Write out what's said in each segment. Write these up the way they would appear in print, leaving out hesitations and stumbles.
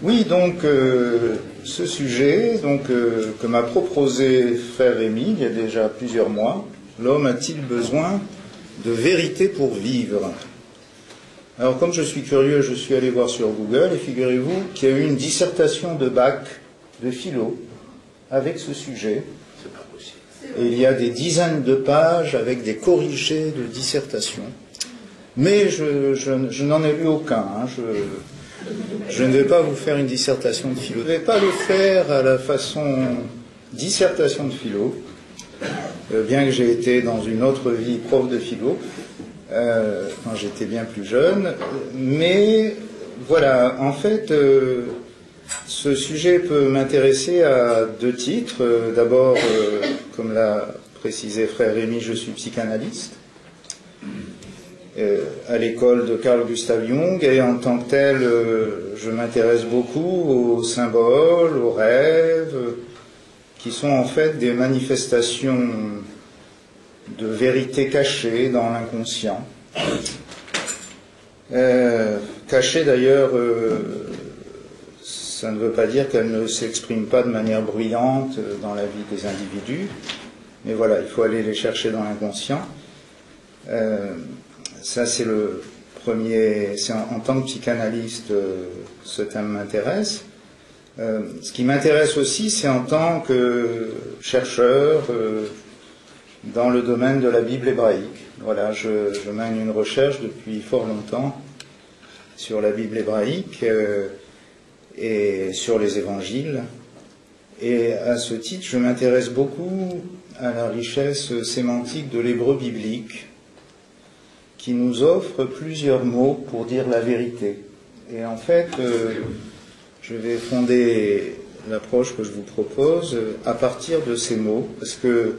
Oui, donc ce sujet que m'a proposé frère Rémi il y a déjà plusieurs mois, l'homme a-t-il besoin de vérité pour vivre? Alors comme je suis curieux, je suis allé voir sur Google et figurez-vous qu'il y a eu une dissertation de bac de philo avec ce sujet. C'est pas possible. Et il y a des dizaines de pages avec des corrigés de dissertation. Mais je n'en ai lu aucun. Je ne vais pas vous faire une dissertation de philo. Je ne vais pas le faire à la façon dissertation de philo, bien que j'ai été dans une autre vie prof de philo, quand j'étais bien plus jeune. Mais voilà, en fait, ce sujet peut m'intéresser à deux titres. D'abord, comme l'a précisé frère Rémi, je suis psychanalyste. À l'école de Carl Gustav Jung, et en tant que tel, je m'intéresse beaucoup aux symboles, aux rêves, qui sont en fait des manifestations de vérité cachée dans l'inconscient. Cachée d'ailleurs, ça ne veut pas dire qu'elle ne s'exprime pas de manière bruyante dans la vie des individus, mais voilà, il faut aller les chercher dans l'inconscient. Ça, c'est le premier. C'est en tant que psychanalyste, ce thème m'intéresse. Ce qui m'intéresse aussi, c'est en tant que chercheur dans le domaine de la Bible hébraïque. Voilà, je mène une recherche depuis fort longtemps sur la Bible hébraïque et sur les évangiles. Et à ce titre, je m'intéresse beaucoup à la richesse sémantique de l'hébreu biblique, qui nous offre plusieurs mots pour dire la vérité. Et en fait, je vais fonder l'approche que je vous propose à partir de ces mots, parce que,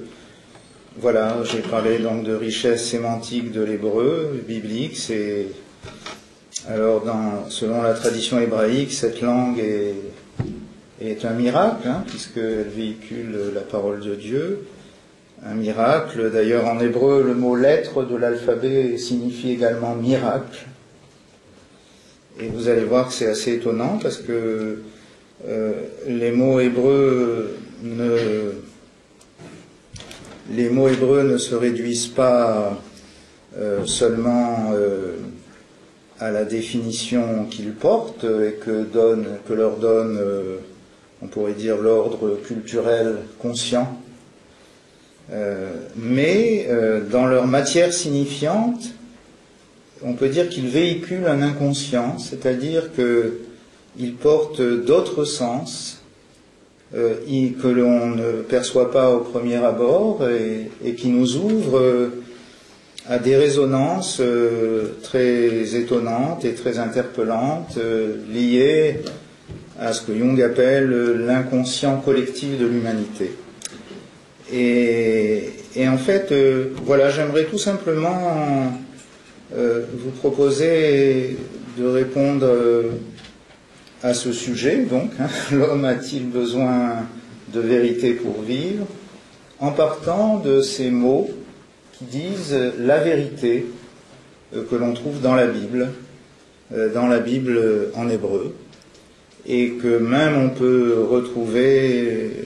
voilà, j'ai parlé donc de richesse sémantique de l'hébreu biblique. Alors, selon la tradition hébraïque, cette langue est un miracle, puisqu'elle véhicule la parole de Dieu. Un miracle, d'ailleurs en hébreu, le mot lettre de l'alphabet signifie également miracle. Et vous allez voir que c'est assez étonnant parce que les mots hébreux ne se réduisent pas seulement à la définition qu'ils portent et que leur donne, on pourrait dire, l'ordre culturel conscient. Mais dans leur matière signifiante, on peut dire qu'ils véhiculent un inconscient, c'est-à-dire qu'ils portent d'autres sens que l'on ne perçoit pas au premier abord et qui nous ouvrent à des résonances très étonnantes et très interpellantes liées à ce que Jung appelle l'inconscient collectif de l'humanité. Et en fait, voilà, j'aimerais tout simplement vous proposer de répondre à ce sujet, donc, l'homme a-t-il besoin de vérité pour vivre, en partant de ces mots qui disent la vérité que l'on trouve dans la Bible en hébreu, et que même on peut retrouver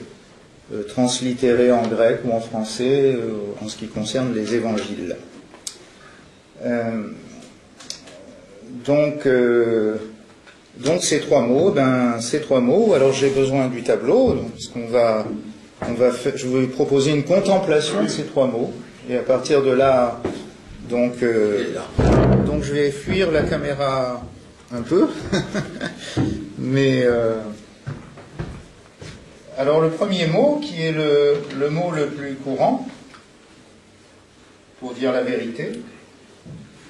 translittéré en grec ou en français en ce qui concerne les évangiles. Donc ces trois mots, alors j'ai besoin du tableau, puisqu'on va je vais vous proposer une contemplation de ces trois mots, et à partir de là, donc je vais fuir la caméra un peu, mais alors le premier mot, qui est le mot le plus courant pour dire la vérité,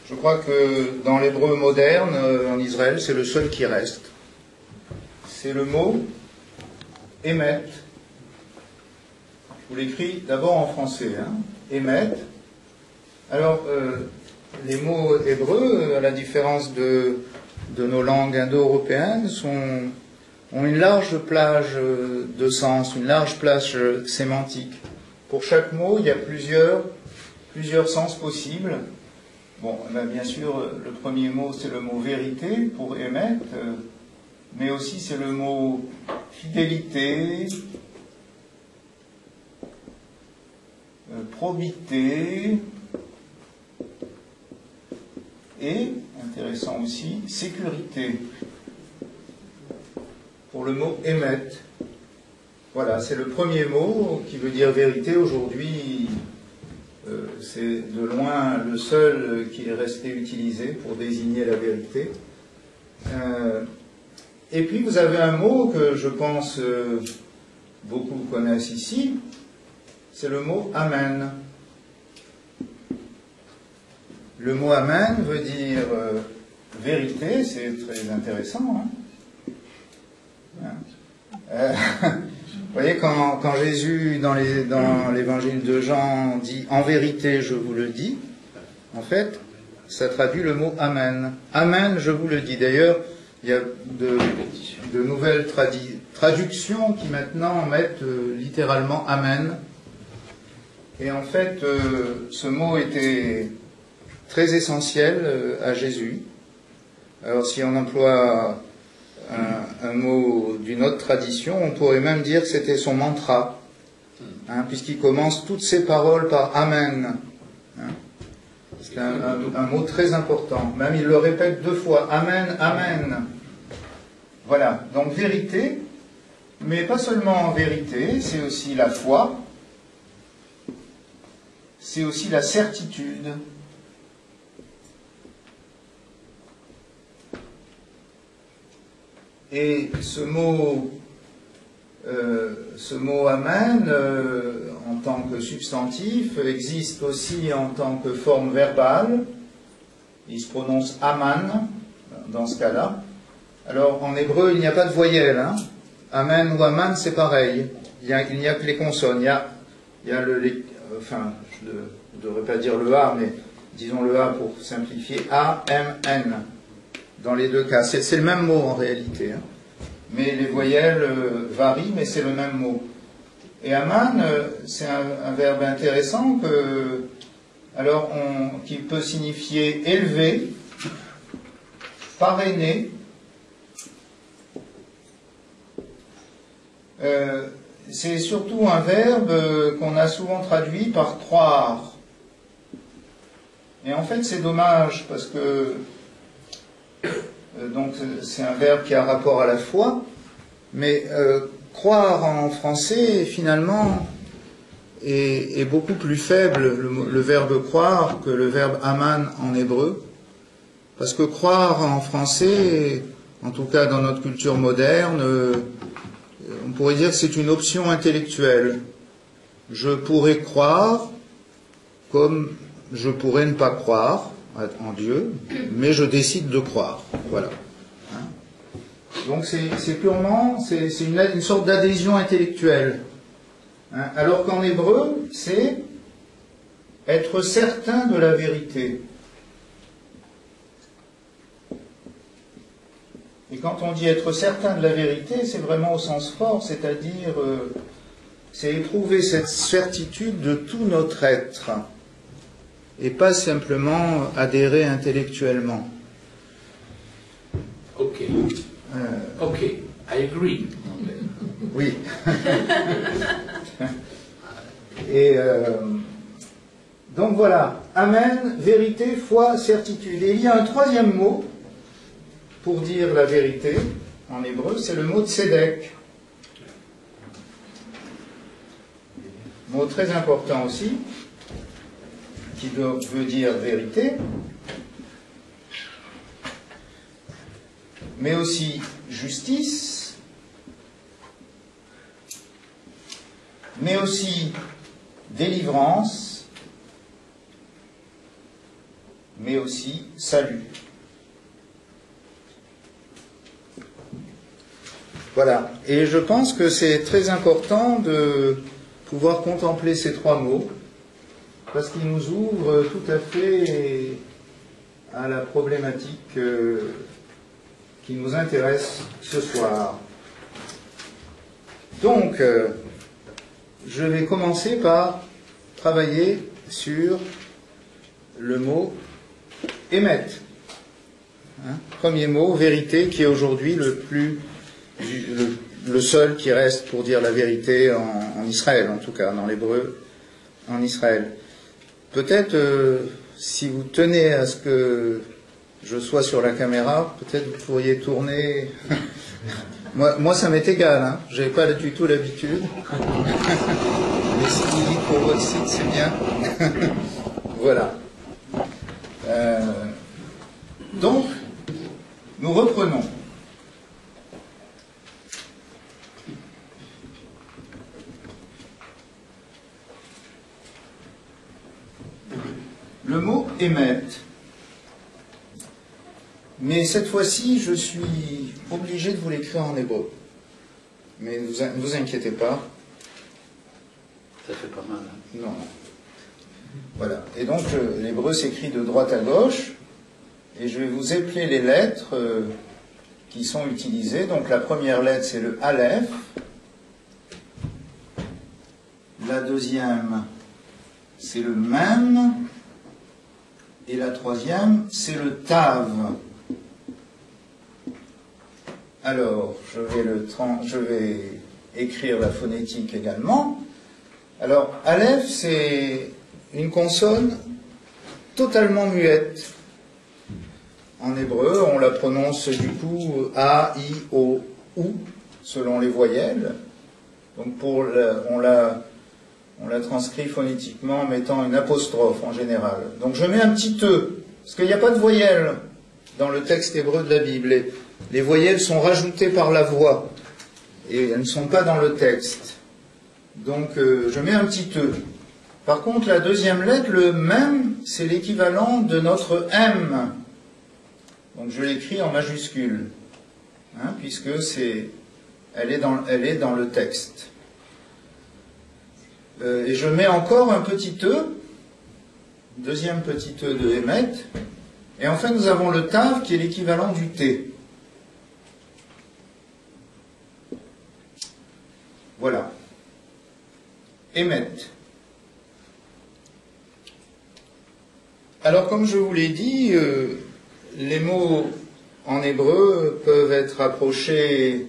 je crois que dans l'hébreu moderne, en Israël, c'est le seul qui reste. C'est le mot émet. Je vous l'écris d'abord en français, émet. Alors, les mots hébreux, à la différence de nos langues indo-européennes, ont une large plage de sens, une large plage sémantique. Pour chaque mot, il y a plusieurs sens possibles. Bon, bien sûr, le premier mot, c'est le mot vérité pour émettre. mais aussi c'est le mot fidélité, probité, et, intéressant aussi, sécurité, pour le mot émettre. Voilà, c'est le premier mot qui veut dire vérité. Aujourd'hui, c'est de loin le seul qui est resté utilisé pour désigner la vérité. Et puis vous avez un mot que je pense beaucoup connaissent ici, c'est le mot Amen. Le mot Amen veut dire vérité, c'est très intéressant. Vous voyez, quand Jésus, dans l'évangile de Jean, dit « En vérité, je vous le dis », en fait, ça traduit le mot « Amen ». « Amen, je vous le dis ». D'ailleurs, il y a de nouvelles traductions qui maintenant mettent littéralement « Amen ». Et en fait, ce mot était très essentiel à Jésus. Alors, si on emploie un mot d'une autre tradition, on pourrait même dire que c'était son mantra, puisqu'il commence toutes ses paroles par Amen. C'est un mot très important. Même il le répète 2 fois, Amen, Amen. Voilà, donc vérité, mais pas seulement vérité, c'est aussi la foi, c'est aussi la certitude. Et ce mot Amen, en tant que substantif, existe aussi en tant que forme verbale. Il se prononce Aman, dans ce cas-là. Alors, en hébreu, il n'y a pas de voyelle. Amen ou Aman, c'est pareil. Il n'y a que les consonnes. Il y a enfin, je ne devrais pas dire le A, mais disons le A pour simplifier. A-M-N. Dans les 2 cas. C'est le même mot en réalité. Mais les voyelles varient, mais c'est le même mot. Et Aman, c'est un verbe intéressant qui peut signifier élever, parrainer. C'est surtout un verbe qu'on a souvent traduit par croire. Et en fait, c'est dommage parce que donc c'est un verbe qui a rapport à la foi, mais croire en français finalement est beaucoup plus faible, le verbe croire, que le verbe aman en hébreu, parce que croire en français, en tout cas dans notre culture moderne, on pourrait dire que c'est une option intellectuelle. Je pourrais croire comme je pourrais ne pas croire en Dieu, mais je décide de croire. Voilà. Donc c'est purement, c'est une sorte d'adhésion intellectuelle. Alors qu'en hébreu, c'est être certain de la vérité. Et quand on dit être certain de la vérité, c'est vraiment au sens fort, c'est-à-dire c'est éprouver cette certitude de tout notre être, et pas simplement adhérer intellectuellement. Ok. Ok, I agree. Oui. Et donc voilà, Amen, vérité, foi, certitude. Et il y a un 3e mot pour dire la vérité en hébreu, c'est le mot tzedek. Mot très important aussi, qui veut dire vérité, mais aussi justice, mais aussi délivrance, mais aussi salut. Voilà. Et je pense que c'est très important de pouvoir contempler ces 3 mots, parce qu'ils nous ouvrent tout à fait à la problématique qui nous intéresse ce soir. Donc, je vais commencer par travailler sur le mot émettre. Hein, premier mot, vérité, qui est aujourd'hui le seul qui reste pour dire la vérité en Israël, en tout cas, dans l'hébreu, en Israël. Peut-être, si vous tenez à ce que je sois sur la caméra, peut-être vous pourriez tourner. moi, ça m'est égal, hein. Je n'ai pas du tout l'habitude. Mais si vous dites pour votre site, c'est bien. Voilà. Donc, nous reprenons. Le mot émet. Mais cette fois-ci, je suis obligé de vous l'écrire en hébreu. Mais ne vous inquiétez pas. Ça fait pas mal. Hein. Non. Voilà. Et donc, l'hébreu s'écrit de droite à gauche. Et je vais vous épeler les lettres qui sont utilisées. Donc, la première lettre, c'est le Aleph. La deuxième, c'est le Mem. Et la troisième, c'est le Tav. Alors, je vais écrire la phonétique également. Alors, Aleph, c'est une consonne totalement muette. En hébreu, on la prononce du coup A, I, O, OU, selon les voyelles. Donc, on la transcrit phonétiquement en mettant une apostrophe en général. Donc, je mets un petit E, parce qu'il n'y a pas de voyelles dans le texte hébreu de la Bible. Les voyelles sont rajoutées par la voix, et elles ne sont pas dans le texte. Donc, je mets un petit E. Par contre, la deuxième lettre, le Mem, c'est l'équivalent de notre M. Donc, je l'écris en majuscule, hein, puisque elle est dans le texte. Et je mets encore un petit E, deuxième petit E de Émet, et enfin nous avons le Tav qui est l'équivalent du T. Voilà. Émet. Alors comme je vous l'ai dit, les mots en hébreu peuvent être approchés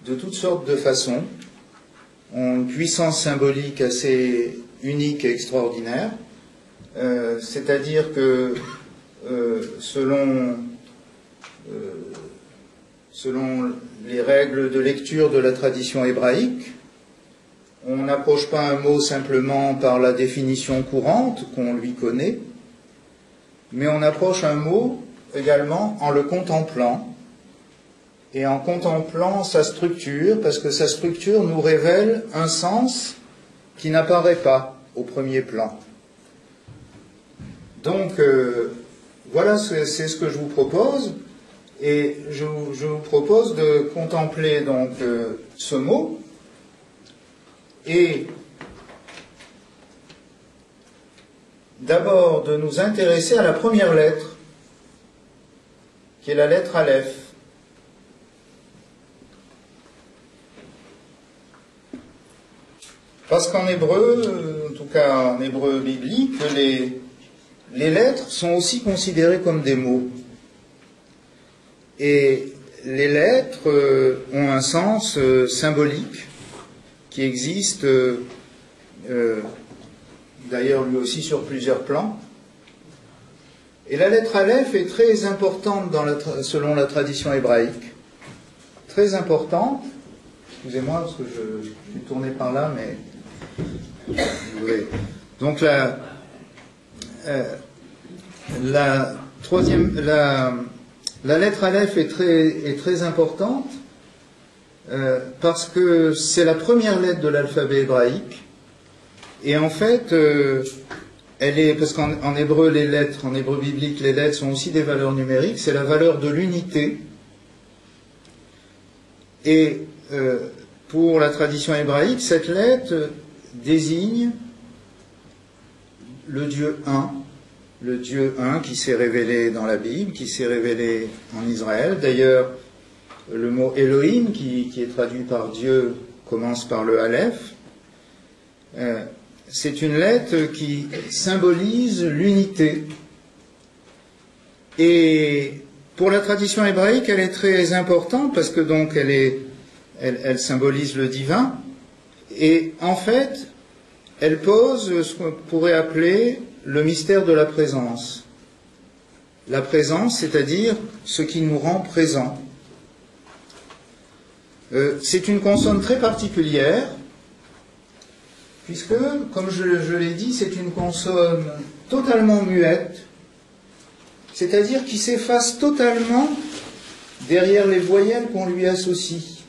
de toutes sortes de façons, ont une puissance symbolique assez unique et extraordinaire, c'est-à-dire que selon les règles de lecture de la tradition hébraïque, on n'approche pas un mot simplement par la définition courante qu'on lui connaît, mais on approche un mot également en le contemplant, et en contemplant sa structure, parce que sa structure nous révèle un sens qui n'apparaît pas au premier plan. Donc, voilà, c'est ce que je vous propose, et je vous propose de contempler donc ce mot, et d'abord de nous intéresser à la première lettre, qui est la lettre Aleph. Parce qu'en hébreu, en tout cas en hébreu biblique, les lettres sont aussi considérées comme des mots. Et les lettres ont un sens symbolique qui existe d'ailleurs lui aussi sur plusieurs plans. Et la lettre Aleph est très importante selon la tradition hébraïque. Très importante. Excusez-moi parce que je suis tourné par là, mais... Donc la lettre Aleph est très importante parce que c'est la première lettre de l'alphabet hébraïque, et en fait parce qu'en hébreu les lettres, en hébreu biblique les lettres sont aussi des valeurs numériques, c'est la valeur de l'unité, et pour la tradition hébraïque cette lettre désigne le Dieu un qui s'est révélé dans la Bible, qui s'est révélé en Israël. D'ailleurs, le mot Elohim, qui est traduit par Dieu, commence par le Aleph. C'est une lettre qui symbolise l'unité. Et pour la tradition hébraïque, elle est très importante parce que donc elle symbolise le divin. Et en fait, elle pose ce qu'on pourrait appeler le mystère de la présence. La présence, c'est-à-dire ce qui nous rend présents. C'est une consonne très particulière, puisque, comme je l'ai dit, c'est une consonne totalement muette, c'est-à-dire qui s'efface totalement derrière les voyelles qu'on lui associe.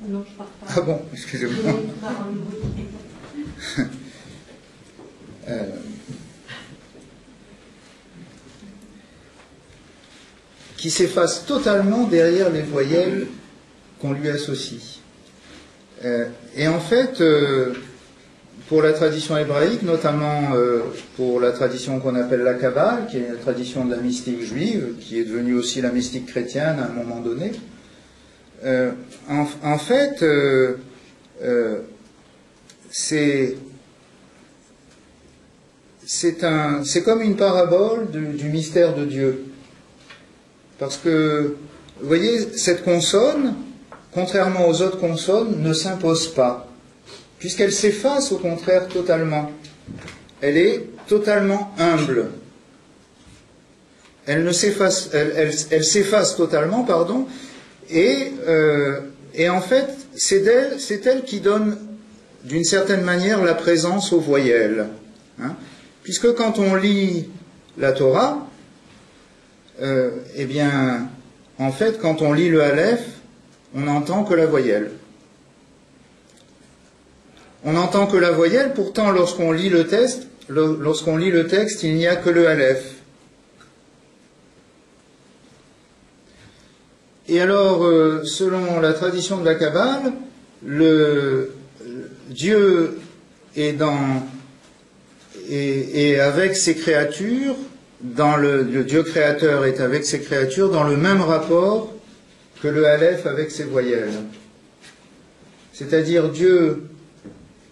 Non, je pars pas. Ah bon, excusez-moi. Qui s'efface totalement derrière les voyelles qu'on lui associe. Et en fait, pour la tradition hébraïque, notamment pour la tradition qu'on appelle la Kabbale, qui est la tradition de la mystique juive, qui est devenue aussi la mystique chrétienne à un moment donné, en fait, c'est comme une parabole du mystère de Dieu. Parce que, vous voyez, cette consonne, contrairement aux autres consonnes, ne s'impose pas, puisqu'elle s'efface au contraire totalement. Elle est totalement humble. Elle s'efface totalement, pardon, et en fait, c'est elle qui donne, d'une certaine manière, la présence aux voyelles. Hein, puisque quand on lit la Torah, eh bien, en fait, quand on lit le Aleph, on n'entend que la voyelle. On n'entend que la voyelle, pourtant, lorsqu'on lit le texte, il n'y a que le Aleph. Et alors, selon la tradition de la Kabbale, Dieu est avec ses créatures, le Dieu créateur est avec ses créatures dans le même rapport que le Aleph avec ses voyelles. C'est-à-dire Dieu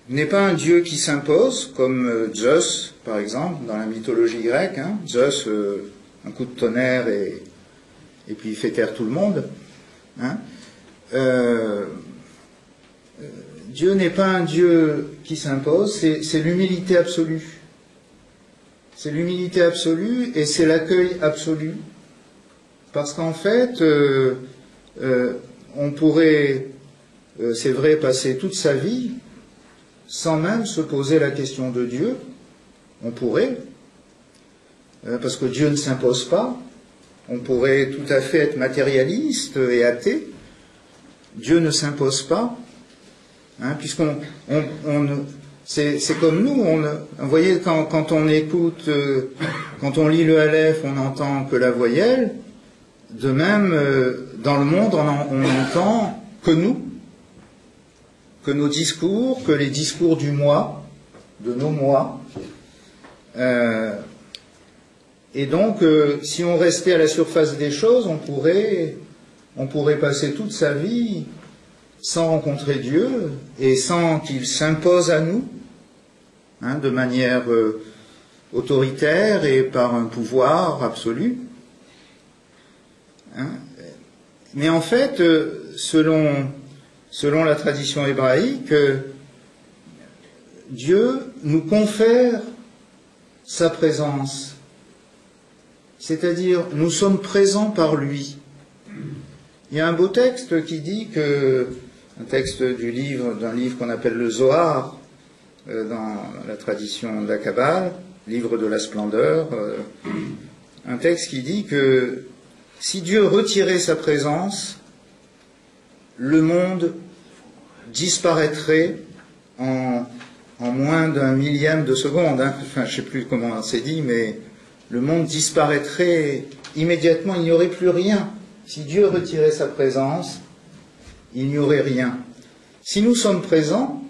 n'est pas un Dieu qui s'impose, comme Zeus, par exemple, dans la mythologie grecque. Hein. Zeus, un coup de tonnerre et puis il fait taire tout le monde. Hein. Dieu n'est pas un Dieu qui s'impose, c'est l'humilité absolue. C'est l'humilité absolue et c'est l'accueil absolu. Parce qu'en fait, on pourrait, c'est vrai, passer toute sa vie sans même se poser la question de Dieu. On pourrait, parce que Dieu ne s'impose pas. On pourrait tout à fait être matérialiste et athée. Dieu ne s'impose pas, hein, puisqu'on c'est comme nous. Vous voyez, quand on écoute, quand on lit le Aleph, on n'entend que la voyelle. De même, dans le monde, on n'entend que nous, que nos discours, que les discours du moi, de nos moi. Et donc, si on restait à la surface des choses, on pourrait passer toute sa vie sans rencontrer Dieu et sans qu'il s'impose à nous, hein, de manière autoritaire et par un pouvoir absolu. Hein. Mais en fait, selon la tradition hébraïque, Dieu nous confère sa présence. C'est-à-dire, nous sommes présents par lui. Il y a un beau texte qui dit que, un texte d'un livre qu'on appelle le Zohar, dans la tradition de la Kabbale, livre de la splendeur, un texte qui dit que si Dieu retirait sa présence, le monde disparaîtrait en moins d'un millième de seconde. Hein. Enfin, je ne sais plus comment c'est dit, mais le monde disparaîtrait immédiatement, il n'y aurait plus rien. Si Dieu retirait sa présence, il n'y aurait rien. Si nous sommes présents,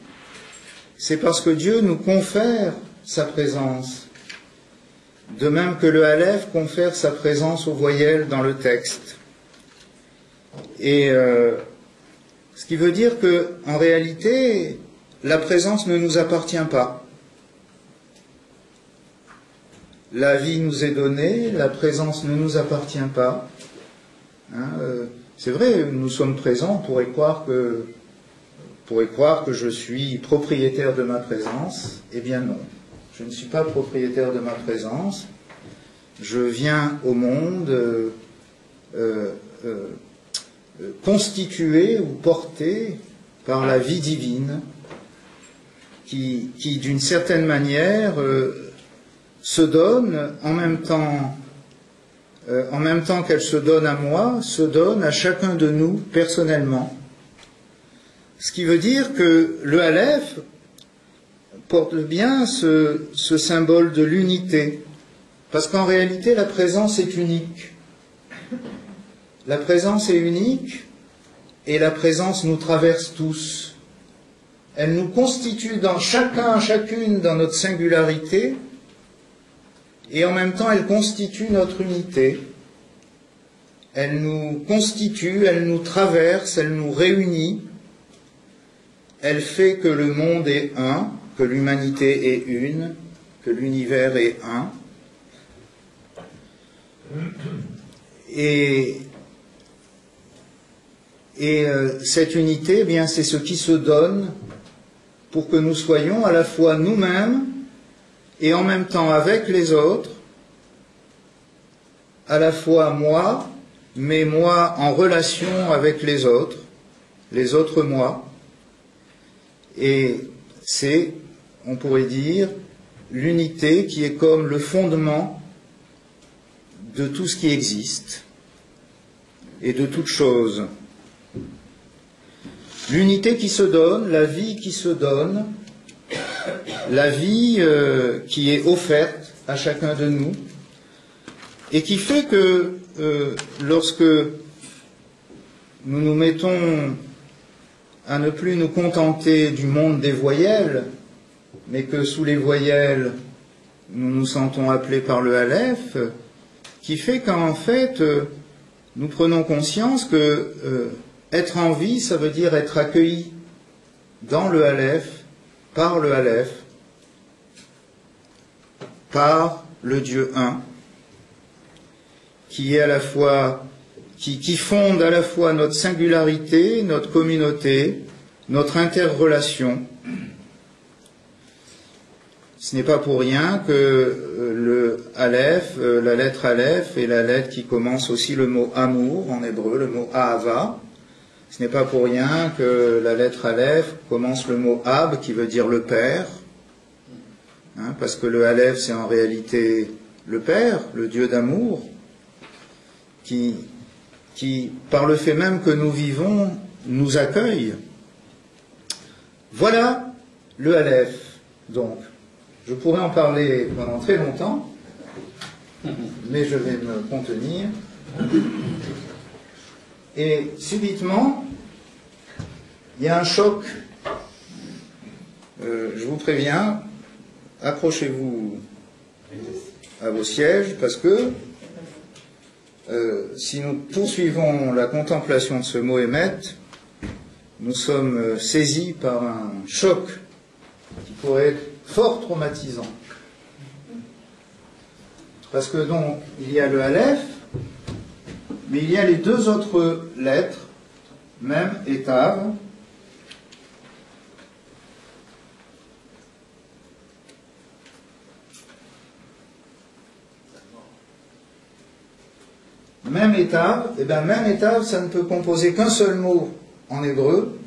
c'est parce que Dieu nous confère sa présence. De même que le Aleph confère sa présence aux voyelles dans le texte. Et ce qui veut dire que, en réalité, la présence ne nous appartient pas. la vie nous est donnée, la présence ne nous appartient pas. Hein, c'est vrai, nous sommes présents, on pourrait croire que je suis propriétaire de ma présence. Eh bien non, je ne suis pas propriétaire de ma présence. Je viens au monde constitué ou porté par la vie divine qui d'une certaine manière se donne en même temps qu'elle se donne à moi, se donne à chacun de nous personnellement. Ce qui veut dire que le Aleph porte bien ce symbole de l'unité, parce qu'en réalité la présence est unique. La présence est unique et la présence nous traverse tous. Elle nous constitue dans chacune dans notre singularité et en même temps elle constitue notre unité. Elle nous constitue, elle nous traverse, elle nous réunit. Elle fait que le monde est un, que l'humanité est une, que l'univers est un. Et cette unité, eh bien, c'est ce qui se donne pour que nous soyons à la fois nous-mêmes et en même temps avec les autres, à la fois moi, mais moi en relation avec les autres moi. Et c'est, on pourrait dire, l'unité qui est comme le fondement de tout ce qui existe et de toute chose. L'unité qui se donne, la vie qui se donne, la vie qui est offerte à chacun de nous, et qui fait que lorsque nous nous mettons à ne plus nous contenter du monde des voyelles, mais que sous les voyelles, nous nous sentons appelés par le Aleph, qui fait qu'en fait, nous prenons conscience que être en vie, ça veut dire être accueilli dans le Aleph, par le Aleph, par le Dieu un, qui est à la fois, qui fonde à la fois notre singularité, notre communauté, notre interrelation. Ce n'est pas pour rien que le Aleph, la lettre Aleph, est la lettre qui commence aussi le mot amour en hébreu, le mot Ahava. Ce n'est pas pour rien que la lettre Aleph commence le mot Ab, qui veut dire le Père, hein, parce que le Aleph, c'est en réalité le Père, le Dieu d'amour, qui, par le fait même que nous vivons, nous accueille. Voilà le Aleph, donc. Je pourrais en parler pendant très longtemps, mais je vais me contenir. Et subitement, il y a un choc. Je vous préviens, accrochez-vous à vos sièges, parce que si nous poursuivons la contemplation de ce mot émet, nous sommes saisis par un choc qui pourrait être fort traumatisant. Parce que donc, il y a le Aleph, mais il y a les deux autres lettres, même et Tav. Même et Tav, et bien même et Tav, ça ne peut composer qu'un seul mot en hébreu.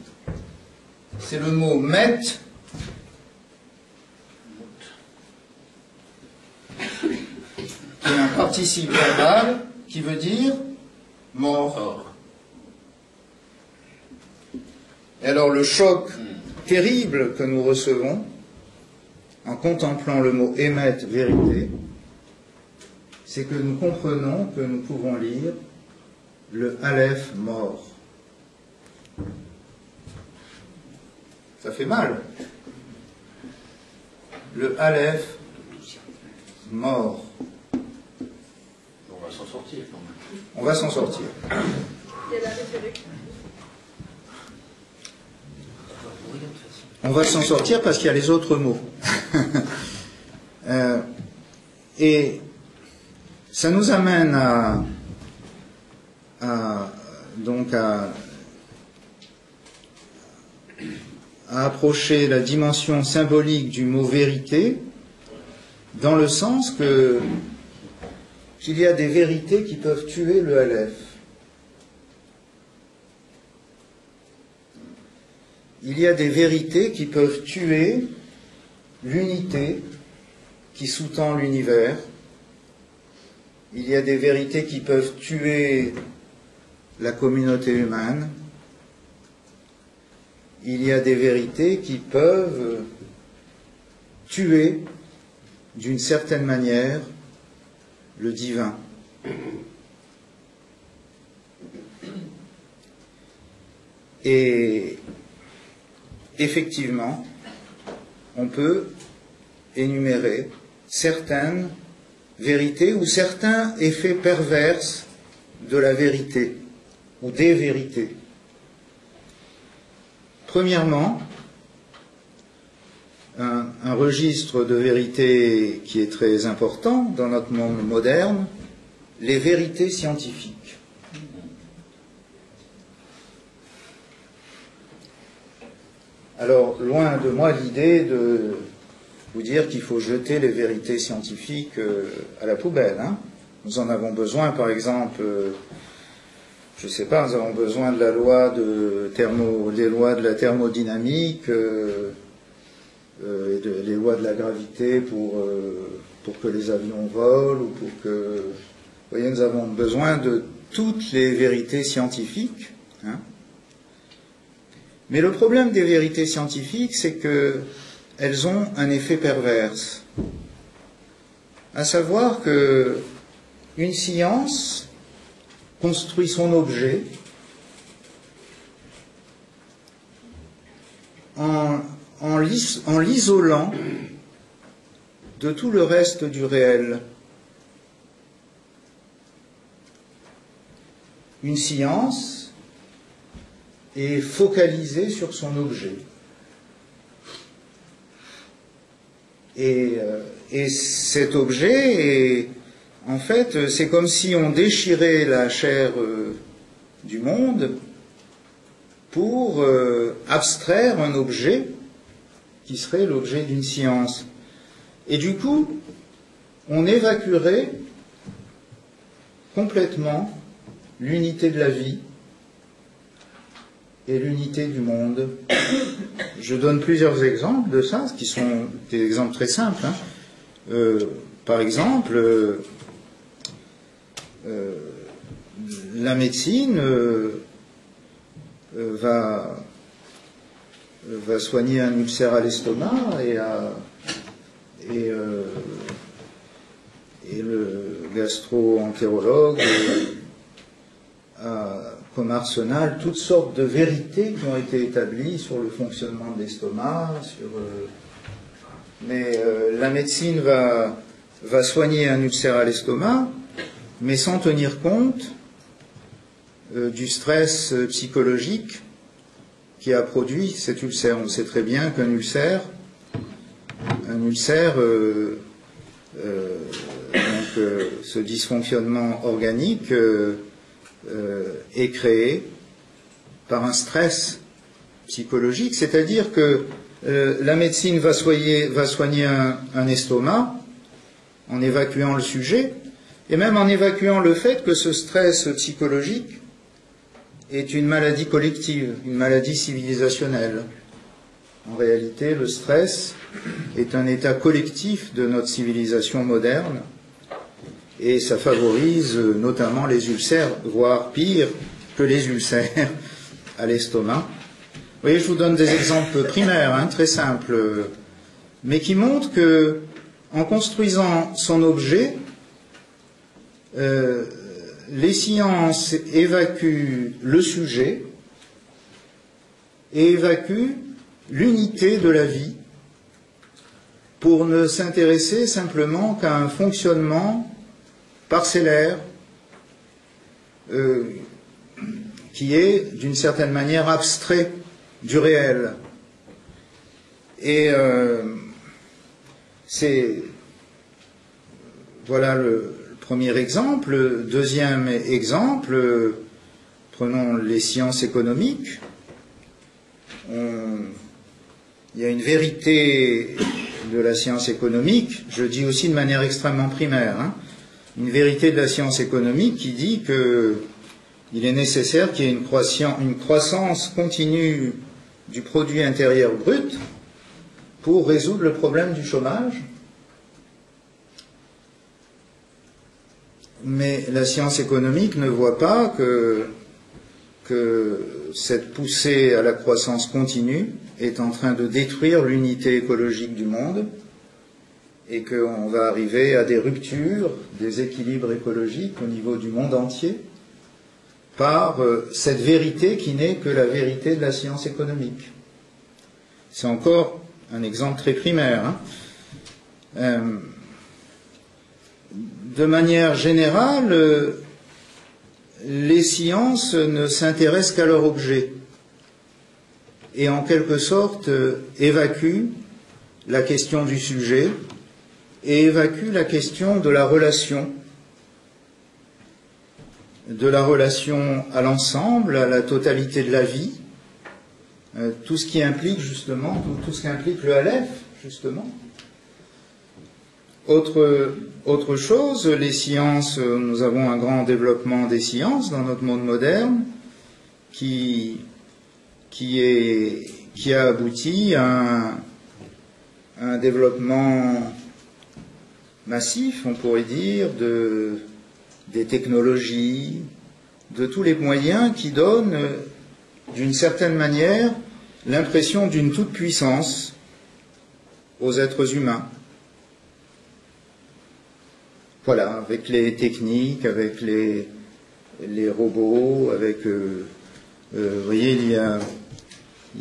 C'est le mot met, qui est un participe verbal qui veut dire mort. Et alors le choc terrible que nous recevons en contemplant le mot émet, vérité, c'est que nous comprenons que nous pouvons lire le Aleph mort. Ça fait mal. Le Aleph mort. On va s'en sortir quand même. On va s'en sortir. On va s'en sortir parce qu'il y a les autres mots. Et ça nous amène donc à approcher la dimension symbolique du mot vérité, dans le sens qu'il y a des vérités qui peuvent tuer le Aleph. Il y a des vérités qui peuvent tuer l'unité qui sous-tend l'univers. Il y a des vérités qui peuvent tuer la communauté humaine. Il y a des vérités qui peuvent tuer, d'une certaine manière, le divin. Et effectivement, on peut énumérer certaines vérités ou certains effets pervers de la vérité ou des vérités. Premièrement, un registre de vérité qui est très important dans notre monde moderne, les vérités scientifiques. Alors, loin de moi l'idée de vous dire qu'il faut jeter les vérités scientifiques à la poubelle. Hein. Nous en avons besoin, par exemple, je ne sais pas, nous avons besoin de la loi des lois de la thermodynamique, et les lois de la gravité pour que les avions volent, ou pour que... Vous voyez, nous avons besoin de toutes les vérités scientifiques. Hein. Mais le problème des vérités scientifiques, c'est qu'elles ont un effet pervers. À savoir que une science construit son objet en l'isolant de tout le reste du réel. Une science est focalisée sur son objet. Et cet objet, en fait, c'est comme si on déchirait la chair du monde pour abstraire un objet qui serait l'objet d'une science. Et du coup, on évacuerait complètement l'unité de la vie et l'unité du monde. Je donne plusieurs exemples de ça, qui sont des exemples très simples. Hein. Par exemple, la médecine va soigner un ulcère à l'estomac et le gastro-entérologue a comme arsenal toutes sortes de vérités qui ont été établies sur le fonctionnement de l'estomac, mais la médecine va soigner un ulcère à l'estomac, mais sans tenir compte du stress psychologique qui a produit cet ulcère. On sait très bien qu'un ulcère, ce dysfonctionnement organique est créé par un stress psychologique, c'est-à-dire que la médecine va soigner un estomac en évacuant le sujet, et même en évacuant le fait que ce stress psychologique est une maladie collective, une maladie civilisationnelle. En réalité, le stress est un état collectif de notre civilisation moderne, et ça favorise notamment les ulcères, voire pire que les ulcères à l'estomac. Vous voyez, je vous donne des exemples primaires, hein, très simples, mais qui montrent que, en construisant son objet, les sciences évacuent le sujet et évacuent l'unité de la vie pour ne s'intéresser simplement qu'à un fonctionnement parcellaire qui est d'une certaine manière abstrait du réel. Et voilà le premier exemple. Le deuxième exemple, prenons les sciences économiques. Il y a une vérité de la science économique, je dis aussi de manière extrêmement primaire, hein, une vérité de la science économique qui dit qu'il est nécessaire qu'il y ait une croissance continue du produit intérieur brut pour résoudre le problème du chômage. Mais la science économique ne voit pas que cette poussée à la croissance continue est en train de détruire l'unité écologique du monde et qu'on va arriver à des ruptures, des équilibres écologiques au niveau du monde entier par cette vérité qui n'est que la vérité de la science économique. C'est encore un exemple très primaire. Hein. De manière générale, les sciences ne s'intéressent qu'à leur objet et en quelque sorte évacuent la question du sujet et évacuent la question de la relation à l'ensemble, à la totalité de la vie, tout ce qui implique justement, tout ce qui implique le Aleph, justement. Autre chose, les sciences, nous avons un grand développement des sciences dans notre monde moderne qui a abouti à un développement massif, on pourrait dire, des technologies, de tous les moyens qui donnent, d'une certaine manière, l'impression d'une toute-puissance aux êtres humains. Voilà, avec les techniques, avec les robots, avec... vous voyez, il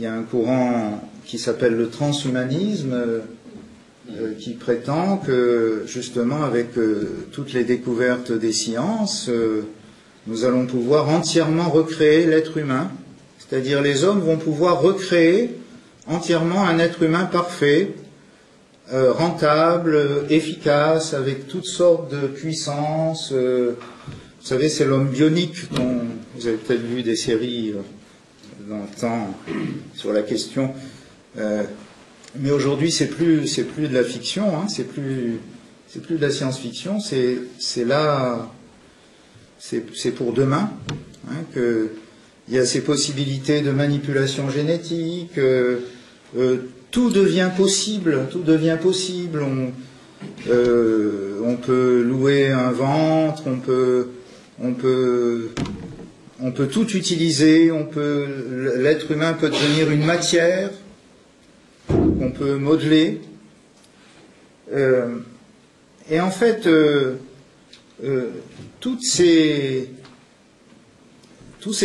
y a un courant qui s'appelle le transhumanisme, qui prétend que, justement, avec toutes les découvertes des sciences, nous allons pouvoir entièrement recréer l'être humain. C'est-à-dire, les hommes vont pouvoir recréer entièrement un être humain parfait, rentable, efficace, avec toutes sortes de puissances. Vous savez, c'est l'homme bionique dont vous avez peut-être vu des séries dans le temps sur la question. Mais aujourd'hui, c'est plus de la fiction, hein, c'est plus de la science-fiction, c'est là, c'est pour demain, hein, que il y a ces possibilités de manipulation génétique. Tout devient possible, tout devient possible. On peut louer un ventre, on peut tout utiliser, l'être humain peut devenir une matière qu'on peut modeler. Et en fait, tous ces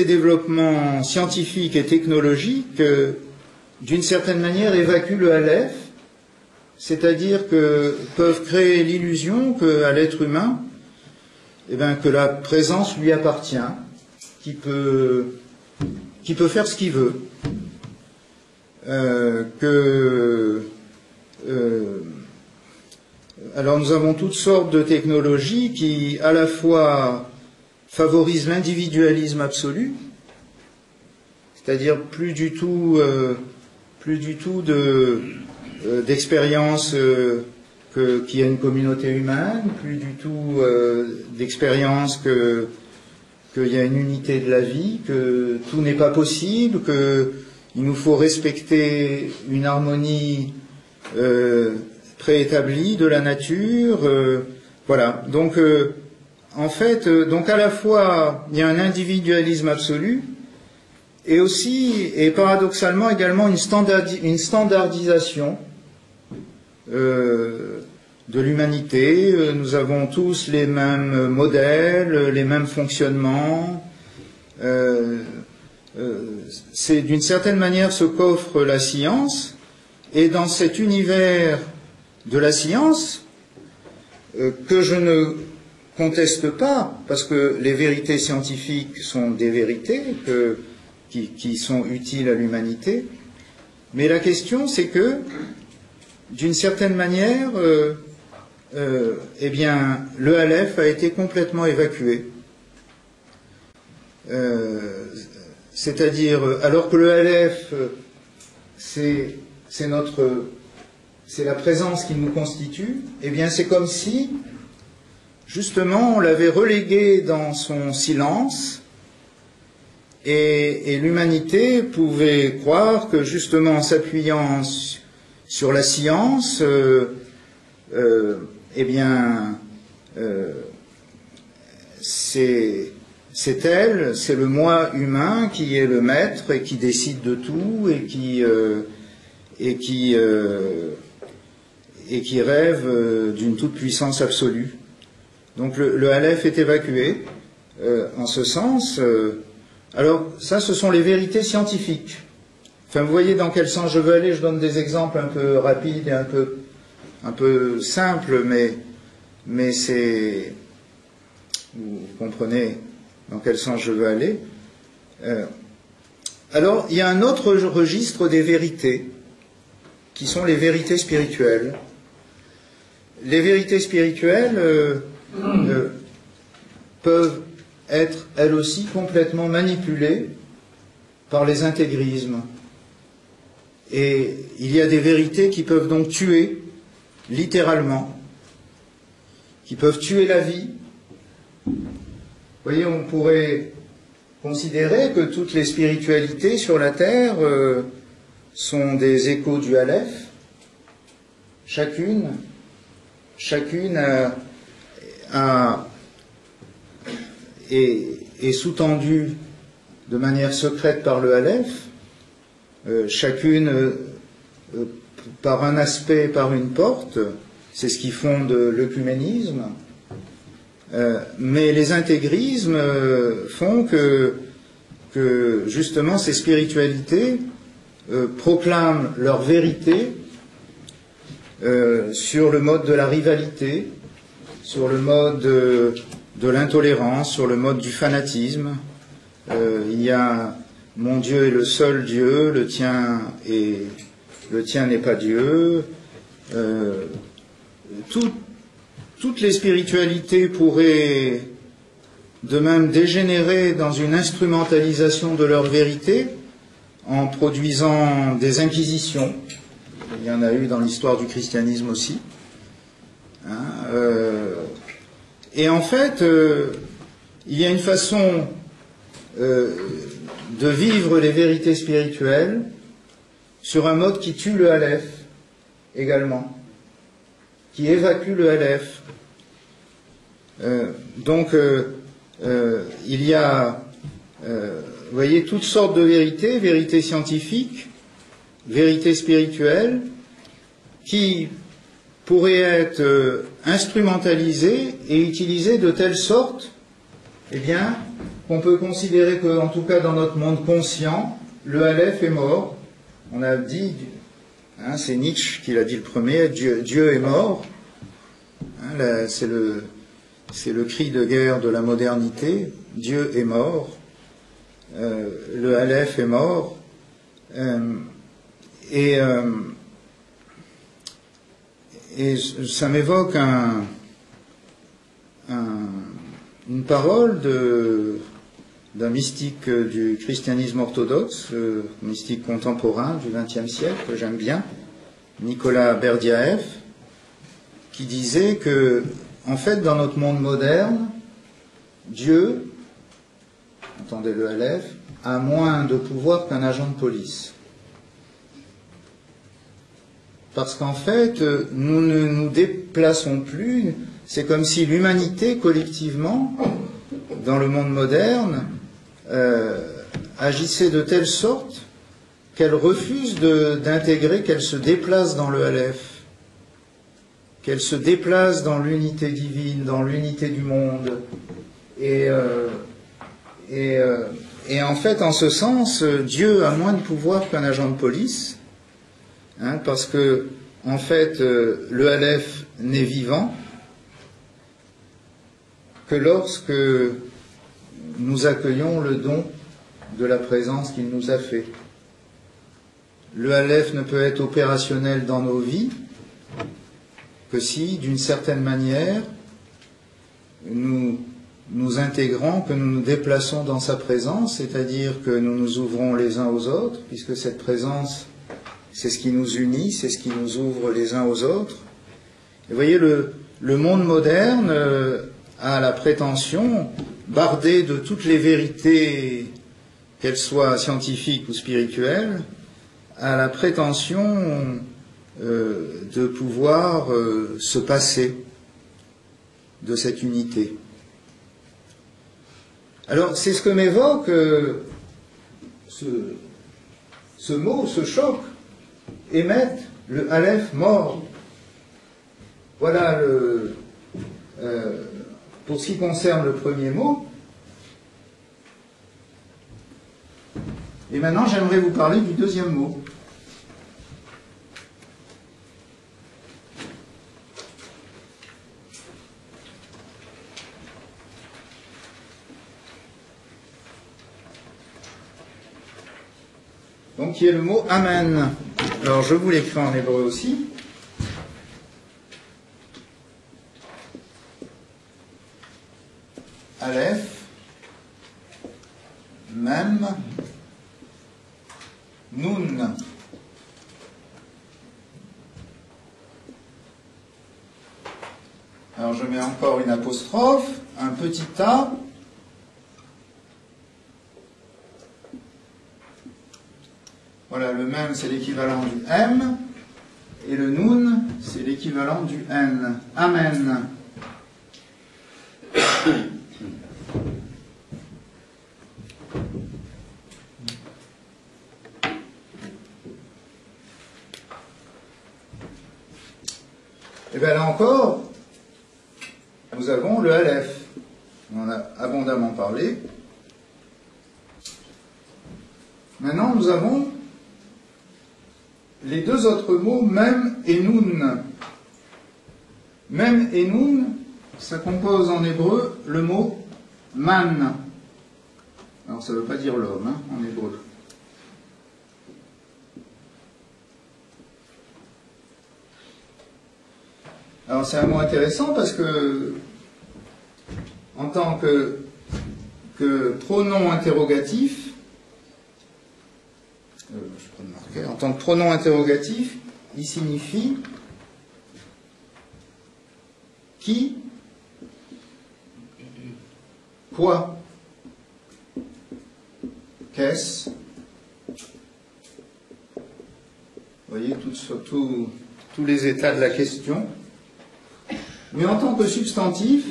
développements scientifiques et technologiques, d'une certaine manière, évacuent le Aleph, c'est-à-dire que peuvent créer l'illusion qu'à l'être humain, que la présence lui appartient, qui peut faire ce qu'il veut, alors nous avons toutes sortes de technologies qui à la fois favorisent l'individualisme absolu, c'est-à-dire plus du tout d'expérience qu'il y a une communauté humaine, plus du tout d'expérience qu'il y a une unité de la vie, que tout n'est pas possible, qu'il nous faut respecter une harmonie préétablie de la nature. Voilà. Donc, en fait, donc à la fois, il y a un individualisme absolu, et aussi, et paradoxalement également, une standardisation de l'humanité. Nous avons tous les mêmes modèles, les mêmes fonctionnements. C'est d'une certaine manière ce qu'offre la science, et dans cet univers de la science, que je ne conteste pas, parce que les vérités scientifiques sont des vérités qui sont utiles à l'humanité, mais la question c'est que, d'une certaine manière, eh bien, le Aleph a été complètement évacué. C'est-à-dire, alors que le Aleph, c'est la présence qui nous constitue, eh bien, c'est comme si, justement, on l'avait relégué dans son silence, et l'humanité pouvait croire que, justement, en s'appuyant sur la science, eh bien, c'est elle, c'est le moi humain qui est le maître et qui décide de tout et qui rêve d'une toute-puissance absolue. Donc le Aleph est évacué en ce sens. Alors ça, ce sont les vérités scientifiques. Enfin, vous voyez dans quel sens je veux aller. Je donne des exemples un peu rapides et un peu simples, mais c'est... Vous comprenez dans quel sens je veux aller. Alors, il y a un autre registre des vérités, qui sont les vérités spirituelles. Les vérités spirituelles peuvent être, elles aussi, complètement manipulées par les intégrismes. Et il y a des vérités qui peuvent donc tuer, littéralement, qui peuvent tuer la vie. Vous voyez, on pourrait considérer que toutes les spiritualités sur la terre sont des échos du Aleph. Chacune est sous-tendue de manière secrète par le Aleph, chacune par un aspect, par une porte. C'est ce qui fonde l'œcuménisme. Mais les intégrismes font que justement ces spiritualités proclament leur vérité sur le mode de la rivalité, sur le mode de l'intolérance, sur le mode du fanatisme. Il y a mon Dieu est le seul Dieu, le tien n'est pas Dieu. Toutes les spiritualités pourraient de même dégénérer dans une instrumentalisation de leur vérité en produisant des inquisitions. Il y en a eu dans l'histoire du christianisme aussi. Et en fait, il y a une façon de vivre les vérités spirituelles sur un mode qui tue le Aleph également, qui évacue le Aleph. Donc, il y a, vous voyez, toutes sortes de vérités, vérités scientifiques, vérités spirituelles, qui pourraient être instrumentalisées et utilisées de telle sorte, eh bien, qu'on peut considérer que, en tout cas dans notre monde conscient, le Aleph est mort. On a dit, c'est Nietzsche qui l'a dit le premier, Dieu est mort. C'est le cri de guerre de la modernité. Dieu est mort. Le Aleph est mort. Et ça m'évoque une parole d'un mystique du christianisme orthodoxe, mystique contemporain du XXe siècle, que j'aime bien, Nicolas Berdyaev, qui disait que, en fait, dans notre monde moderne, Dieu, entendez le Aleph, a moins de pouvoir qu'un agent de police. Parce qu'en fait, nous ne nous déplaçons plus, c'est comme si l'humanité, collectivement, dans le monde moderne, agissait de telle sorte qu'elle refuse d'intégrer, qu'elle se déplace dans le Aleph, qu'elle se déplace dans l'unité divine, dans l'unité du monde. Et en fait, en ce sens, Dieu a moins de pouvoir qu'un agent de police, parce que, en fait, le Aleph n'est vivant que lorsque nous accueillons le don de la présence qu'il nous a fait. Le Aleph ne peut être opérationnel dans nos vies que si, d'une certaine manière, nous nous intégrons, que nous nous déplaçons dans sa présence, c'est-à-dire que nous nous ouvrons les uns aux autres, puisque cette présence, c'est ce qui nous unit, c'est ce qui nous ouvre les uns aux autres. Et vous voyez, le monde moderne a la prétention, bardé de toutes les vérités, qu'elles soient scientifiques ou spirituelles, a la prétention de pouvoir se passer de cette unité. Alors, c'est ce que m'évoque ce mot, ce choc, émettre le Aleph mort. Voilà pour ce qui concerne le premier mot. Et maintenant, j'aimerais vous parler du deuxième mot. Donc, qui est le mot Amen. Alors, je vous l'écris en hébreu aussi. Aleph, Mem, Nun. Alors, je mets encore une apostrophe, un petit A. Voilà, le Mem, c'est l'équivalent du M, et le Nun, c'est l'équivalent du N. Amen. Et bien là encore, nous avons le Aleph. On en a abondamment parlé. Maintenant, nous avons les deux autres mots, Mem et Nun. Mem et Nun, ça compose en hébreu le mot Man. Alors, ça ne veut pas dire l'homme, hein, en hébreu. Alors, c'est un mot intéressant parce que, en tant que pronom interrogatif, en tant que pronom interrogatif, il signifie qui, quoi, qu'est-ce. Vous voyez, tous les états de la question. Mais en tant que substantif,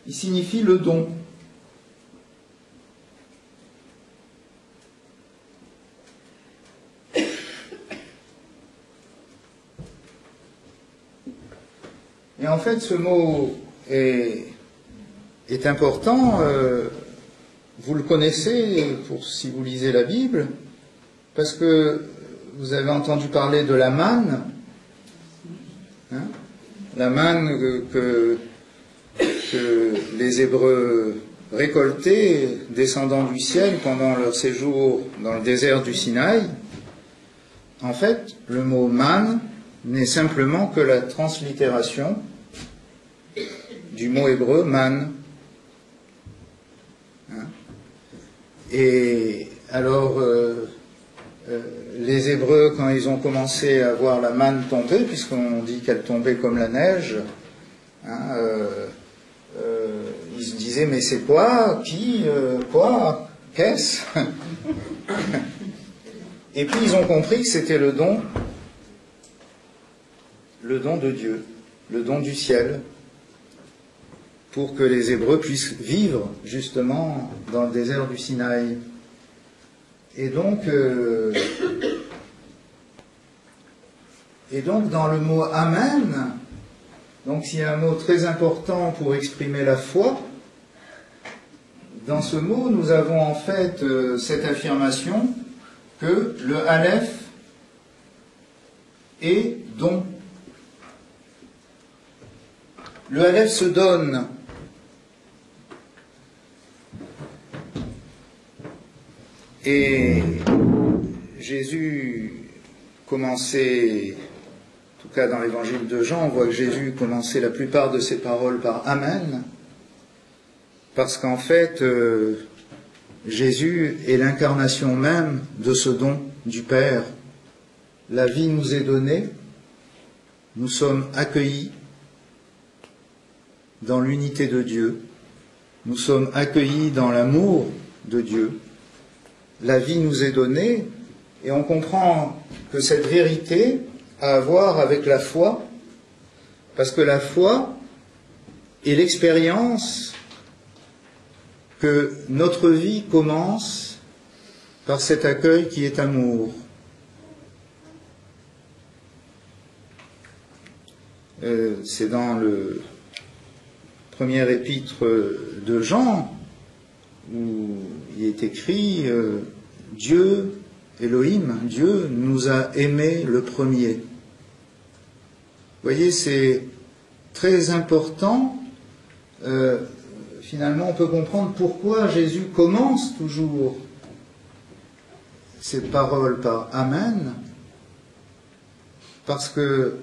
il signifie le don. Et en fait, ce mot est important, vous le connaissez si vous lisez la Bible, parce que vous avez entendu parler de la manne, hein, la manne que les Hébreux récoltaient descendant du ciel pendant leur séjour dans le désert du Sinaï. En fait, le mot manne n'est simplement que la translittération du mot hébreu man. Hein? Et alors, les Hébreux, quand ils ont commencé à voir la manne tomber, puisqu'on dit qu'elle tombait comme la neige, hein, ils se disaient, mais c'est quoi? Qui? Quoi? Qu'est-ce? Et puis ils ont compris que c'était le don de Dieu, le don du ciel, pour que les Hébreux puissent vivre justement dans le désert du Sinaï. Et donc dans le mot Amen, donc s'il y a un mot très important pour exprimer la foi, dans ce mot nous avons en fait cette affirmation que le Aleph est don. Le Aleph se donne. Et Jésus commençait, en tout cas dans l'évangile de Jean, on voit que Jésus commençait la plupart de ses paroles par Amen, parce qu'en fait, Jésus est l'incarnation même de ce don du Père. La vie nous est donnée, nous sommes accueillis dans l'unité de Dieu, nous sommes accueillis dans l'amour de Dieu. La vie nous est donnée et on comprend que cette vérité a à voir avec la foi, parce que la foi est l'expérience que notre vie commence par cet accueil qui est amour. C'est dans le premier épître de Jean où il est écrit Dieu, Elohim, Dieu nous a aimés le premier. Vous voyez, c'est très important. Finalement, on peut comprendre pourquoi Jésus commence toujours ses paroles par Amen, parce que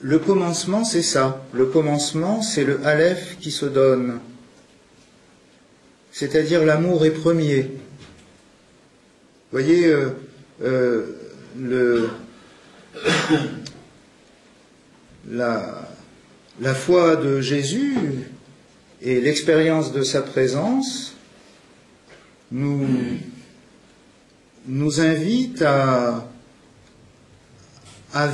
le commencement, c'est ça. Le commencement, c'est le Aleph qui se donne. C'est-à-dire l'amour est premier. Vous voyez, la foi de Jésus et l'expérience de sa présence nous invitent à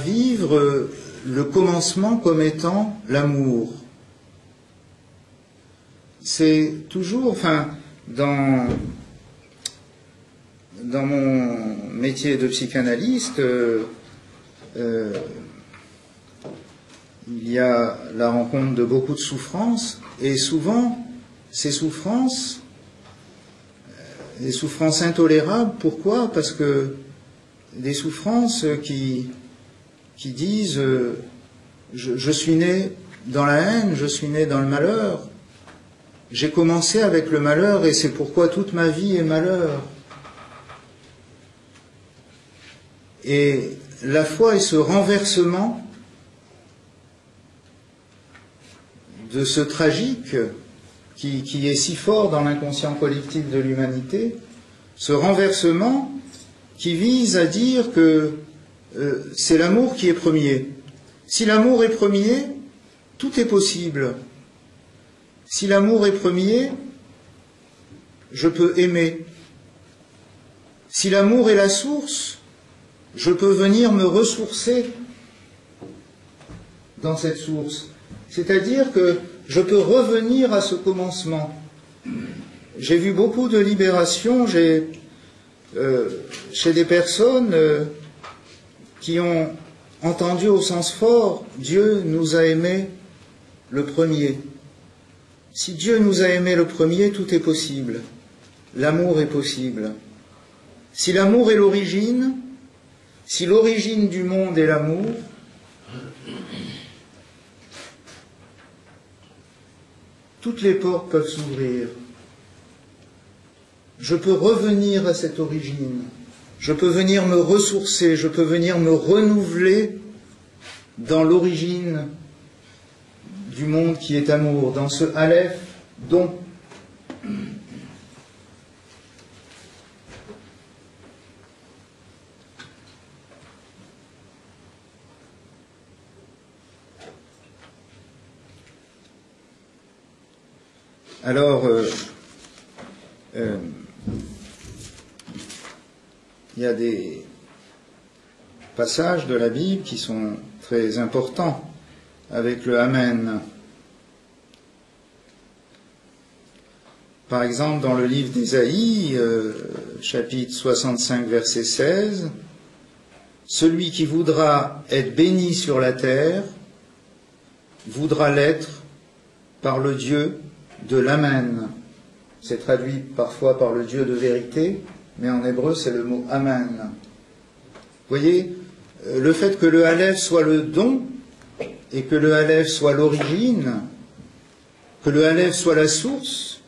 vivre le commencement comme étant l'amour. C'est toujours, dans mon métier de psychanalyste, il y a la rencontre de beaucoup de souffrances, et souvent, ces souffrances, des souffrances intolérables, pourquoi? Parce que des souffrances qui disent je suis né dans la haine, je suis né dans le malheur, j'ai commencé avec le malheur et c'est pourquoi toute ma vie est malheur. Et la foi est ce renversement de ce tragique qui est si fort dans l'inconscient collectif de l'humanité, ce renversement qui vise à dire que c'est l'amour qui est premier. Si l'amour est premier, tout est possible. Si l'amour est premier, je peux aimer. Si l'amour est la source, je peux venir me ressourcer dans cette source. C'est-à-dire que je peux revenir à ce commencement. J'ai vu beaucoup de libération chez des personnes qui ont entendu au sens fort « Dieu nous a aimés le premier ». Si Dieu nous a aimés le premier, tout est possible. L'amour est possible. Si l'amour est l'origine, si l'origine du monde est l'amour, toutes les portes peuvent s'ouvrir. Je peux revenir à cette origine. Je peux venir me ressourcer, je peux venir me renouveler dans l'origine du monde qui est amour, dans ce Aleph don. Alors, il y a des passages de la Bible qui sont très importants avec le Amen. Par exemple, dans le livre d'Ésaïe, chapitre 65, verset 16, « Celui qui voudra être béni sur la terre voudra l'être par le Dieu de l'Amen. » C'est traduit parfois par le Dieu de vérité, mais en hébreu c'est le mot Amen. Vous voyez, le fait que le Aleph soit le don, et que le Aleph soit l'origine, que le Aleph soit la source,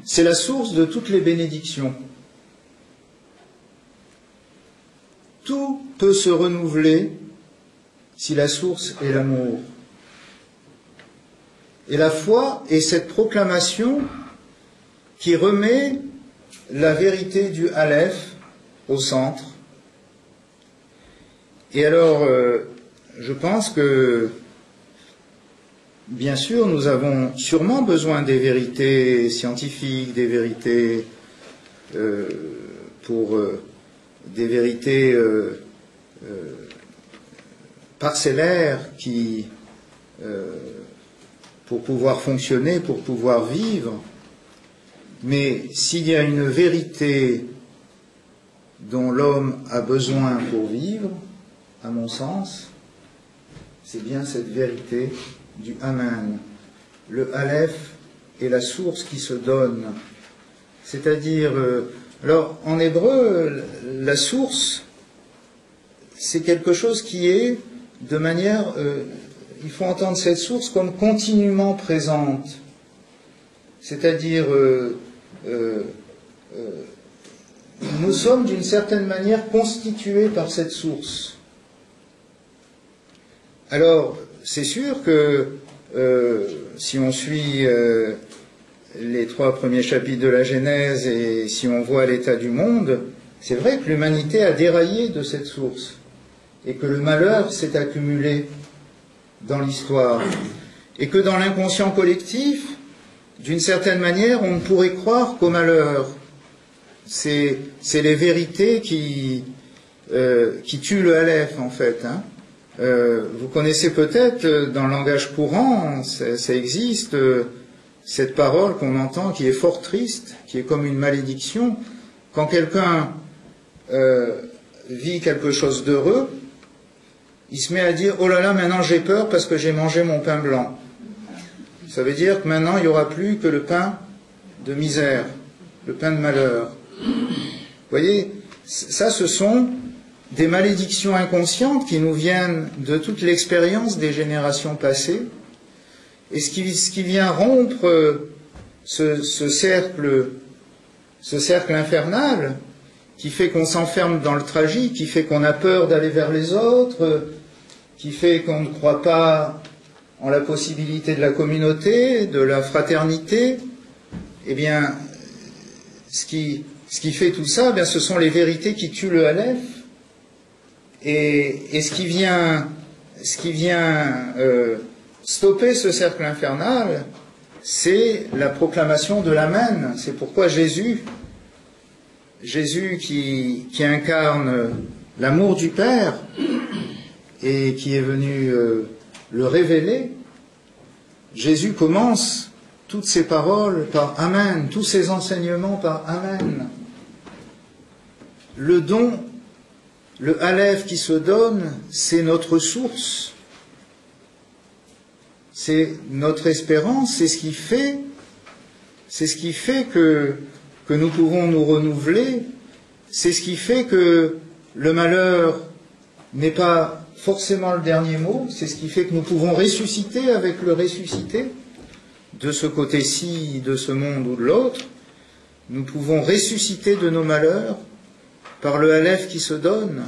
c'est la source de toutes les bénédictions. Tout peut se renouveler si la source est l'amour. Et la foi est cette proclamation qui remet la vérité du Aleph au centre. Et alors, je pense que, bien sûr, nous avons sûrement besoin des vérités scientifiques, des vérités des vérités parcellaires qui, pour pouvoir fonctionner, pour pouvoir vivre. Mais s'il y a une vérité dont l'homme a besoin pour vivre, à mon sens, c'est bien cette vérité du Amen. Le Aleph est la source qui se donne. C'est-à-dire, alors en hébreu, la source, c'est quelque chose qui est de manière, il faut entendre cette source comme continuellement présente. C'est-à-dire, nous sommes d'une certaine manière constitués par cette source. Alors, c'est sûr que si on suit les 3 premiers chapitres de la Genèse et si on voit l'état du monde, c'est vrai que l'humanité a déraillé de cette source et que le malheur s'est accumulé dans l'histoire et que dans l'inconscient collectif, d'une certaine manière, on ne pourrait croire qu'au malheur. C'est les vérités qui tuent le Aleph, en fait. Hein. Vous connaissez peut-être, dans le langage courant, ça existe, cette parole qu'on entend qui est fort triste, qui est comme une malédiction. Quand quelqu'un vit quelque chose d'heureux, il se met à dire « Oh là là, maintenant j'ai peur parce que j'ai mangé mon pain blanc ». Ça veut dire que maintenant il n'y aura plus que le pain de misère, le pain de malheur. Vous voyez, ça ce sont des malédictions inconscientes qui nous viennent de toute l'expérience des générations passées. Et ce qui vient rompre ce cercle infernal, qui fait qu'on s'enferme dans le tragique, qui fait qu'on a peur d'aller vers les autres, qui fait qu'on ne croit pas en la possibilité de la communauté, de la fraternité, eh bien, ce qui fait tout ça, eh bien, ce sont les vérités qui tuent le Aleph. Et ce qui vient stopper ce cercle infernal, c'est la proclamation de l'Amen. C'est pourquoi Jésus qui incarne l'amour du Père et qui est venu le révéler, Jésus commence toutes ses paroles par Amen, tous ses enseignements par Amen. Le don, le Aleph qui se donne, c'est notre source, c'est notre espérance, c'est ce qui fait que nous pouvons nous renouveler, c'est ce qui fait que le malheur n'est pas forcément le dernier mot, c'est ce qui fait que nous pouvons ressusciter avec le ressuscité, de ce côté-ci, de ce monde ou de l'autre. Nous pouvons ressusciter de nos malheurs par le Aleph qui se donne.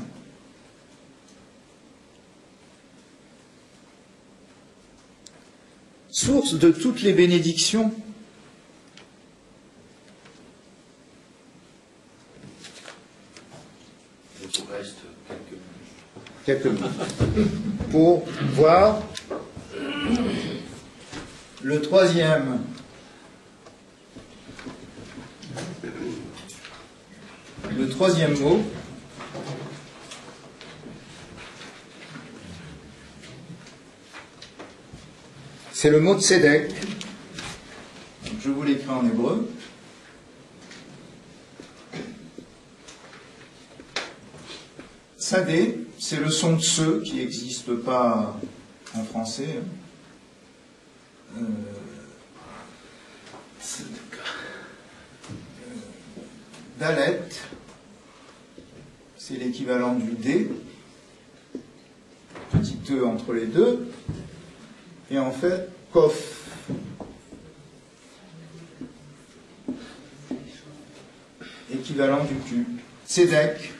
Source de toutes les bénédictions. Il vous reste quelques minutes pour voir le troisième mot. C'est le mot de Tzedek. Je vous l'écris en hébreu. Sadé, c'est le son de ce qui n'existe pas en français. Dalet, c'est l'équivalent du D, petit E entre les deux, et en fait, Kof. Équivalent du Q. Tzedek.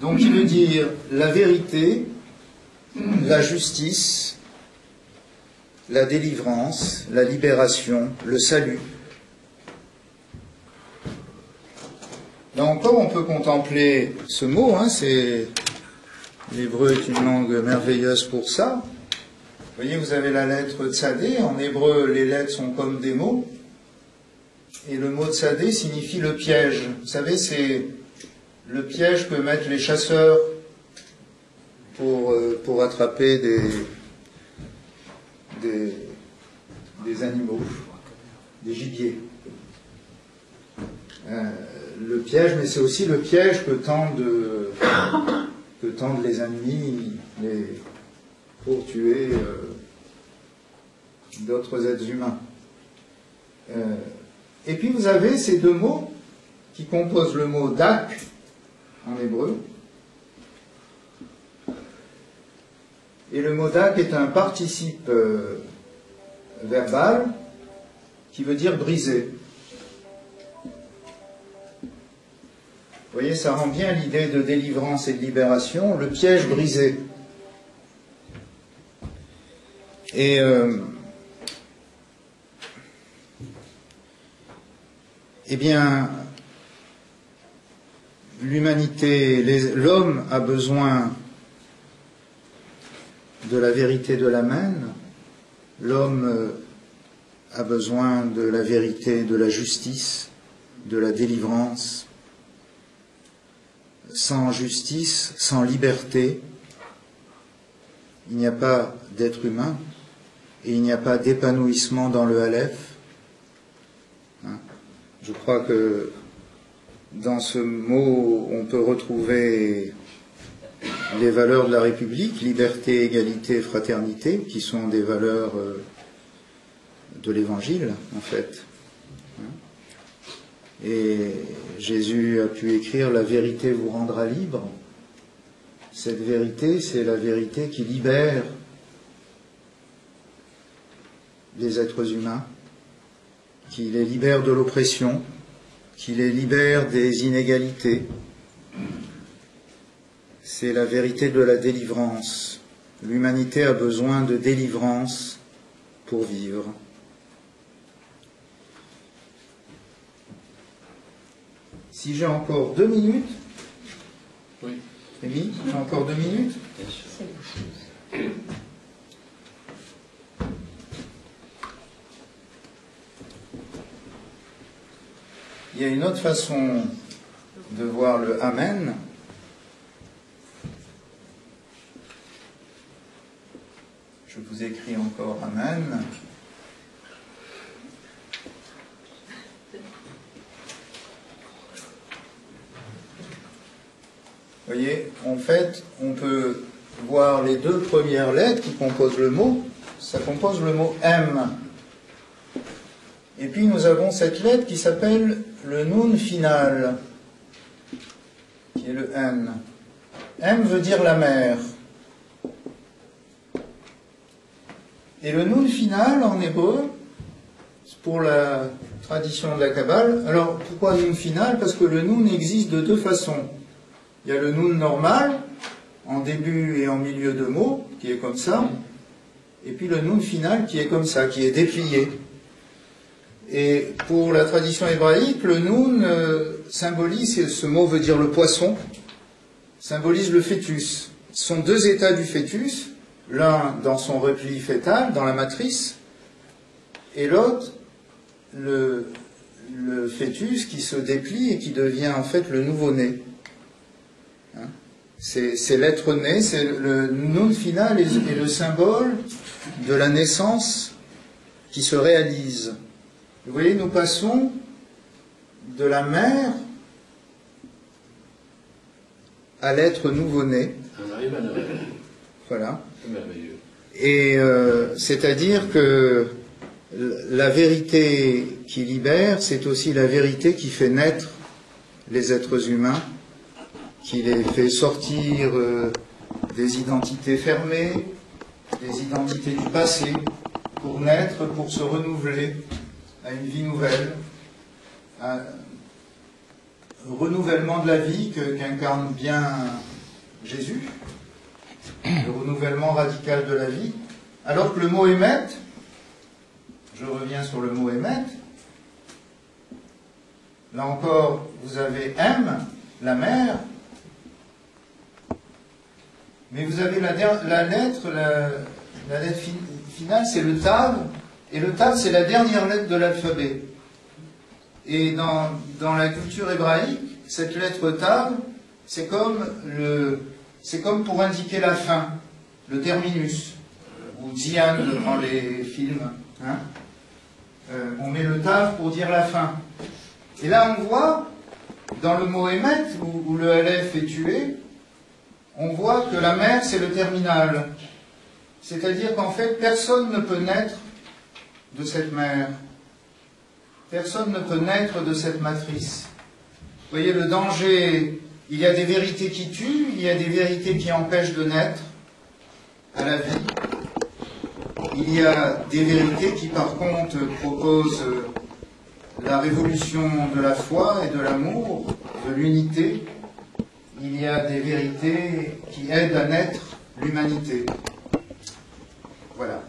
Donc il veut dire la vérité la justice, la délivrance, la libération, le salut. Là encore, on peut contempler ce mot, l'hébreu est une langue merveilleuse pour ça. Vous voyez, vous avez la lettre tsadé, en hébreu les lettres sont comme des mots, et le mot tsadé signifie le piège. Vous savez, c'est le piège que mettent les chasseurs pour attraper des animaux, des gibiers. Le piège, mais c'est aussi le piège que tendent les ennemis pour tuer d'autres êtres humains. Et puis vous avez ces deux mots qui composent le mot dak en hébreu. Et le mot dak est un participe verbal qui veut dire briser. Vous voyez, ça rend bien l'idée de délivrance et de libération, le piège brisé. Et eh bien, l'humanité, l'homme a besoin de la vérité de l'Amen, l'homme a besoin de la vérité de la justice, de la délivrance. Sans justice, sans liberté, il n'y a pas d'être humain et il n'y a pas d'épanouissement dans le Aleph. Je crois que dans ce mot, on peut retrouver les valeurs de la République, liberté, égalité, fraternité, qui sont des valeurs de l'Évangile, en fait. Et Jésus a pu écrire « La vérité vous rendra libre ». Cette vérité, c'est la vérité qui libère les êtres humains, qui les libère de l'oppression, qui les libère des inégalités. C'est la vérité de la délivrance. L'humanité a besoin de délivrance pour vivre. Si j'ai encore 2 minutes, oui. Rémi, j'ai encore 2 minutes. Bien sûr. Il y a une autre façon de voir le Amen. Je vous écris encore Amen. Vous voyez, en fait, on peut voir les 2 premières lettres qui composent le mot. Ça compose le mot M. Et puis nous avons cette lettre qui s'appelle le Nun final, qui est le M. M veut dire la mer. Et le Nun final en hébreu, pour la tradition de la Kabbale, alors pourquoi Nun final? Parce que le Nun existe de 2 façons. Il y a le Nun normal, en début et en milieu de mot, qui est comme ça, et puis le Nun final qui est comme ça, qui est déplié. Et pour la tradition hébraïque, le Nun symbolise, ce mot veut dire le poisson, symbolise le fœtus. Ce sont 2 états du fœtus, l'un dans son repli fœtal, dans la matrice, et l'autre, le fœtus qui se déplie et qui devient en fait le nouveau-né. C'est l'être né, c'est le Nun final est le symbole de la naissance qui se réalise. Vous voyez, nous passons de la mère à l'être nouveau-né. On arrive à Noël. Voilà. C'est merveilleux. Et c'est-à-dire que la vérité qui libère, c'est aussi la vérité qui fait naître les êtres humains, qui les fait sortir des identités fermées, des identités du passé, pour naître, pour se renouveler à une vie nouvelle, un renouvellement de la vie qu'incarne bien Jésus. le renouvellement radical de la vie, alors que le mot émet, je reviens sur le mot émet, là encore, vous avez M, la mère, mais vous avez la lettre finale, c'est le tav, et le tav, c'est la dernière lettre de l'alphabet. Et dans la culture hébraïque, cette lettre tav, c'est comme pour indiquer la fin, le terminus, ou Zian dans les films. Hein, on met le tav pour dire la fin. Et là, on voit, dans le mot émet, où le Aleph est tué, on voit que la mère, c'est le terminal. C'est-à-dire qu'en fait, personne ne peut naître de cette mère. Personne ne peut naître de cette matrice. Vous voyez, le danger, il y a des vérités qui tuent, il y a des vérités qui empêchent de naître à la vie. Il y a des vérités qui, par contre, proposent la révolution de la foi et de l'amour, de l'unité. Il y a des vérités qui aident à naître l'humanité. Voilà.